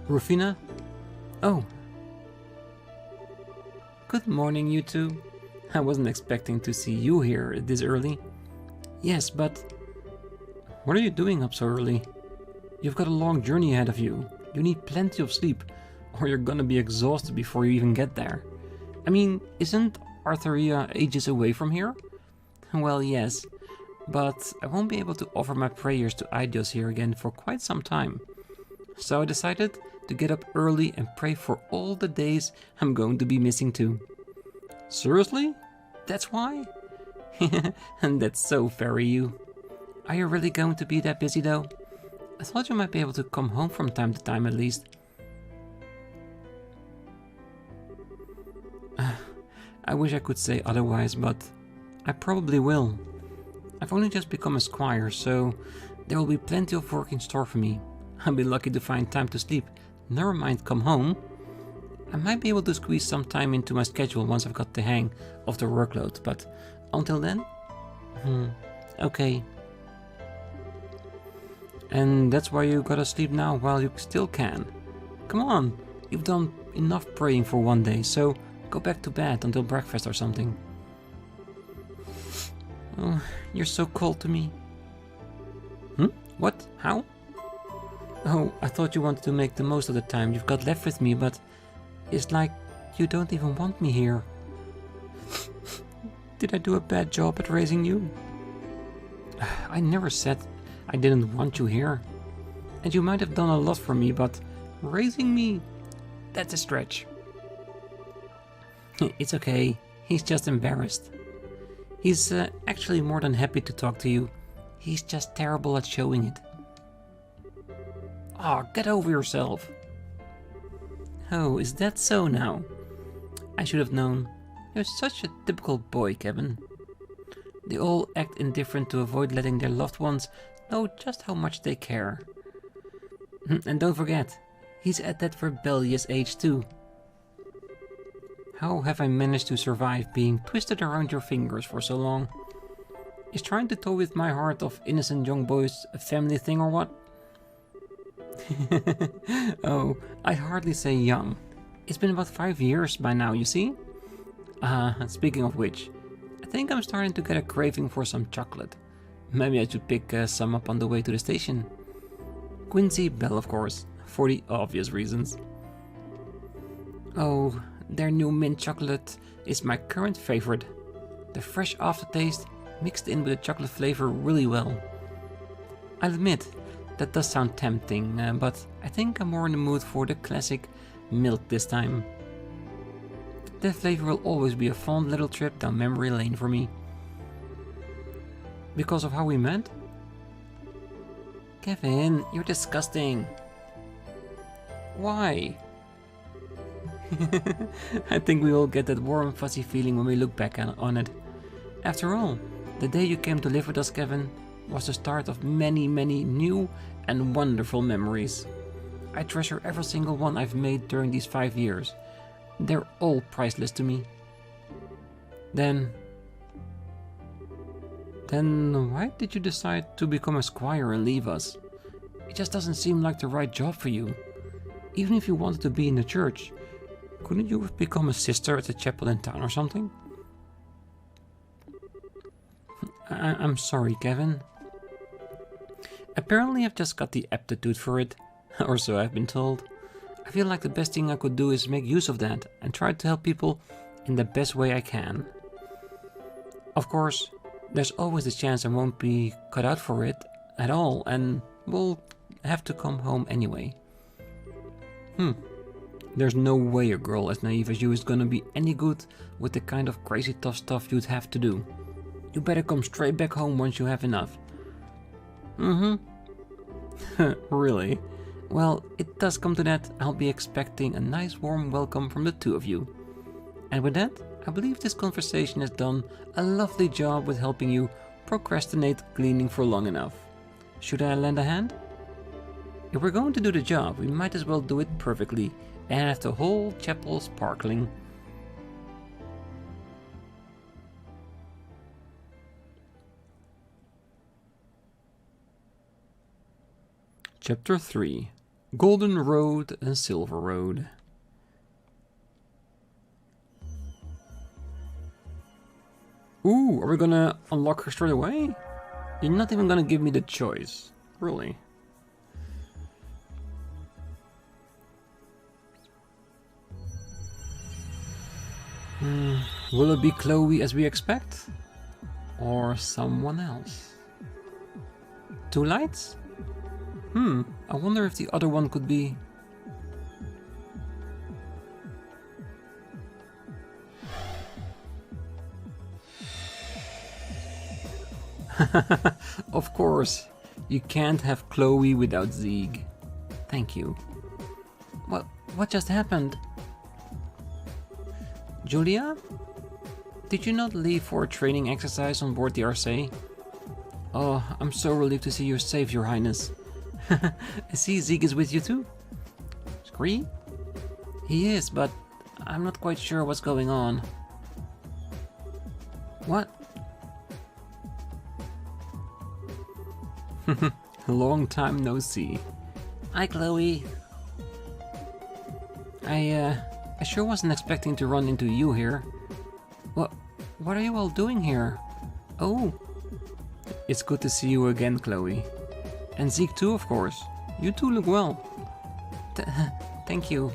Rufina? Oh. Good morning, you two. I wasn't expecting to see you here this early. Yes, but... What are you doing up so early? You've got a long journey ahead of you. You need plenty of sleep, or you're gonna be exhausted before you even get there. I mean, isn't Artheria ages away from here? Well, yes, but I won't be able to offer my prayers to Aidios here again for quite some time. So I decided to get up early and pray for all the days I'm going to be missing too. Seriously? That's why? And that's so very you. Are you really going to be that busy though? I thought you might be able to come home from time to time at least. I wish I could say otherwise, but I probably will. I've only just become a squire, so there will be plenty of work in store for me. I'll be lucky to find time to sleep, never mind come home. I might be able to squeeze some time into my schedule once I've got the hang of the workload, but until then? Okay. And that's why you gotta sleep now while you still can. Come on, you've done enough praying for one day, so go back to bed until breakfast or something. Oh, you're so cold to me. What? How? Oh, I thought you wanted to make the most of the time you've got left with me, but it's like you don't even want me here. Did I do a bad job at raising you? I never said I didn't want you here. And you might have done a lot for me, but raising me, that's a stretch. It's okay, he's just embarrassed. He's actually more than happy to talk to you. He's just terrible at showing it. Aw, get over yourself. Oh, is that so now? I should have known. You're such a typical boy, Kevin. They all act indifferent to avoid letting their loved ones know just how much they care. And don't forget, he's at that rebellious age too. How have I managed to survive being twisted around your fingers for so long? Is trying to toy with my heart of innocent young boys a family thing or what? Oh, I'd hardly say young. It's been about 5 years by now, you see? Speaking of which, I think I'm starting to get a craving for some chocolate. Maybe I should pick some up on the way to the station. Quincy Bell, of course, for the obvious reasons. Oh, their new mint chocolate is my current favorite. The fresh aftertaste mixed in with the chocolate flavor really well. I'll admit, that does sound tempting, but I think I'm more in the mood for the classic milk this time. That flavor will always be a fun little trip down memory lane for me. Because of how we met? Kevin, you're disgusting. Why? I think we all get that warm fuzzy feeling when we look back on it. After all, the day you came to live with us, Kevin, was the start of many, many new and wonderful memories. I treasure every single one I've made during these 5 years. They're all priceless to me. Then why did you decide to become a squire and leave us? It just doesn't seem like the right job for you. Even if you wanted to be in the church, couldn't you have become a sister at the chapel in town or something? I'm sorry, Kevin. Apparently I've just got the aptitude for it, or so I've been told. I feel like the best thing I could do is make use of that and try to help people in the best way I can. Of course, there's always the chance I won't be cut out for it at all and will have to come home anyway. There's no way a girl as naive as you is gonna be any good with the kind of crazy tough stuff you'd have to do. You better come straight back home once you have enough. Really? Well, it does come to that, I'll be expecting a nice warm welcome from the two of you. And with that, I believe this conversation has done a lovely job with helping you procrastinate cleaning for long enough. Should I lend a hand? If we're going to do the job, we might as well do it perfectly and have the whole chapel sparkling. Chapter 3: Golden Road and Silver Road. Ooh, are we gonna unlock her straight away? You're not even gonna give me the choice. Really? Will it be Chloe as we expect? Or someone else? 2 lights? I wonder if the other one could be... Of course, you can't have Chloe without Zieg. Thank you. What just happened? Julia? Did you not leave for a training exercise on board the RC? Oh, I'm so relieved to see you're safe, Your Highness. I see Zieg is with you too? Scree? He is, but I'm not quite sure what's going on. What? Long time no see. Hi, Chloe. I sure wasn't expecting to run into you here. What are you all doing here? Oh. It's good to see you again, Chloe. And Zieg too, of course. You two look well. Thank you.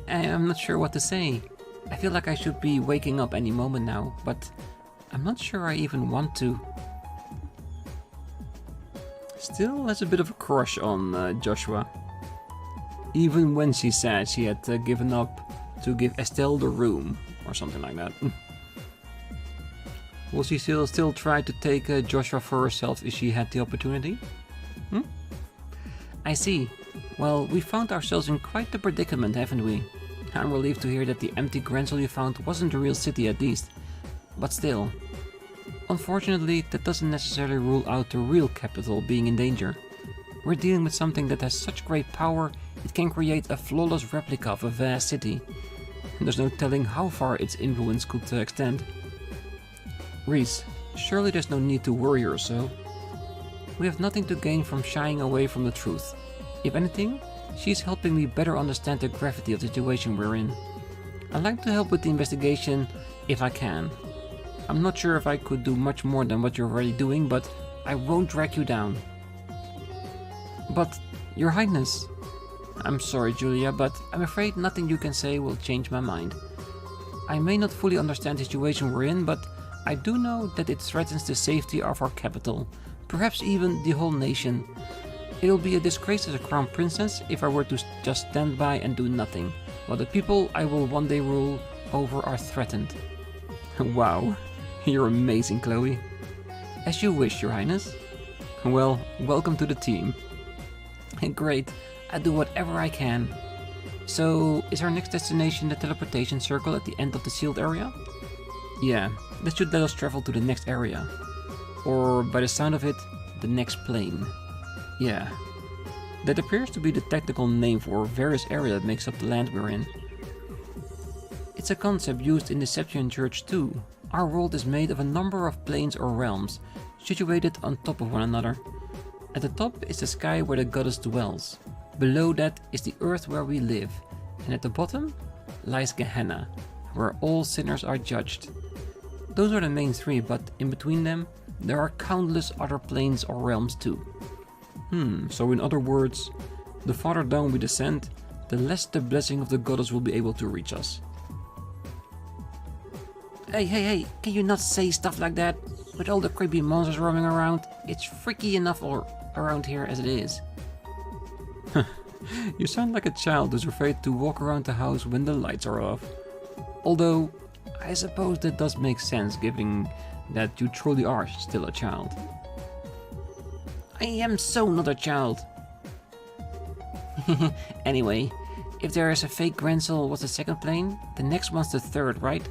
I'm not sure what to say. I feel like I should be waking up any moment now, but I'm not sure I even want to. Still has a bit of a crush on Joshua. Even when she said she had given up to give Estelle the room, or something like that. Will she still try to take Joshua for herself if she had the opportunity? I see. Well, we found ourselves in quite the predicament, haven't we? I'm relieved to hear that the empty Grancel you found wasn't a real city at least. But still. Unfortunately, that doesn't necessarily rule out the real capital being in danger. We're dealing with something that has such great power, it can create a flawless replica of a vast city. There's no telling how far its influence could extend. Ries, surely there's no need to worry or so. We have nothing to gain from shying away from the truth. If anything, she's helping me better understand the gravity of the situation we're in. I'd like to help with the investigation if I can. I'm not sure if I could do much more than what you're already doing, but I won't drag you down. But, Your Highness... I'm sorry, Julia, but I'm afraid nothing you can say will change my mind. I may not fully understand the situation we're in, but I do know that it threatens the safety of our capital, perhaps even the whole nation. It'll be a disgrace as a crown princess if I were to just stand by and do nothing, while the people I will one day rule over are threatened. Wow, you're amazing, Chloe. As you wish, Your Highness. Well, welcome to the team. Great, I'll do whatever I can. So, is our next destination the teleportation circle at the end of the sealed area? Yeah, that should let us travel to the next area. Or, by the sound of it, the next plane. Yeah. That appears to be the technical name for a various area that makes up the land we're in. It's a concept used in the Septian Church too. Our world is made of a number of planes or realms, situated on top of one another. At the top is the sky where the goddess dwells. Below that is the earth where we live. And at the bottom lies Gehenna, where all sinners are judged. Those are the main 3, but in between them, there are countless other planes or realms too. So in other words, the farther down we descend, the less the blessing of the goddess will be able to reach us. Hey, can you not say stuff like that? With all the creepy monsters roaming around, it's freaky enough around here as it is. You sound like a child who's afraid to walk around the house when the lights are off. Although, I suppose that does make sense given that you truly are still a child. I am so not a child. Anyway, if there is a fake Grancel was the second plane, the next one's the third, right?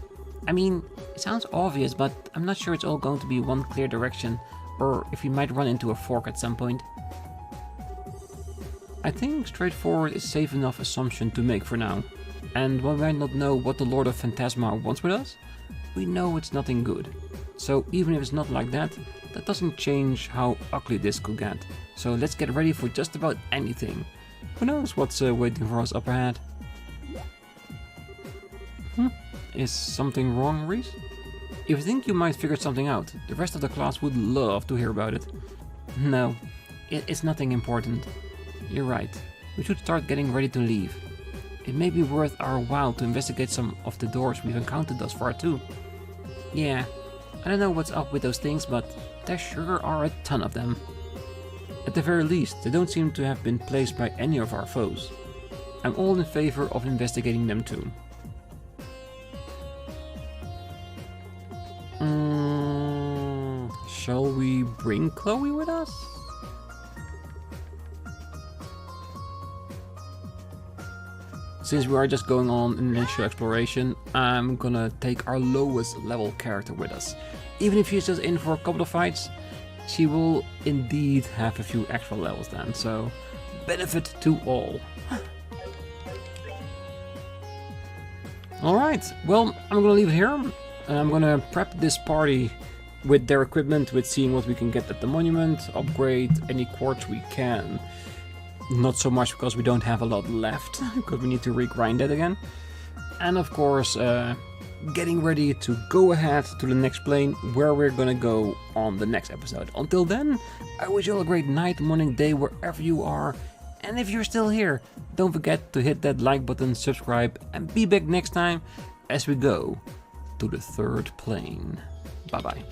I mean, it sounds obvious, but I'm not sure it's all going to be one clear direction, or if we might run into a fork at some point. I think straightforward is safe enough assumption to make for now. And while we might not know what the Lord of Phantasma wants with us, we know it's nothing good. So even if it's not like that, that doesn't change how ugly this could get. So let's get ready for just about anything. Who knows what's waiting for us up ahead? Is something wrong, Ries? If you think you might figure something out, the rest of the class would love to hear about it. No, it's nothing important. You're right, we should start getting ready to leave. It may be worth our while to investigate some of the doors we've encountered thus far too. Yeah, I don't know what's up with those things, but there sure are a ton of them. At the very least, they don't seem to have been placed by any of our foes. I'm all in favor of investigating them too. Shall we bring Chloe with us? Since we are just going on an initial exploration, I'm gonna take our lowest level character with us. Even if she's just in for a couple of fights, she will indeed have a few extra levels then, so benefit to all. Alright, well, I'm gonna leave it here. I'm gonna prep this party with their equipment, with seeing what we can get at the monument, upgrade any quartz we can. Not so much because we don't have a lot left, because we need to regrind that again. And of course, getting ready to go ahead to the next plane, where we're gonna go on the next episode. Until then, I wish you all a great night, morning, day, wherever you are. And if you're still here, don't forget to hit that like button, subscribe, and be back next time as we go to the third plane. Bye bye.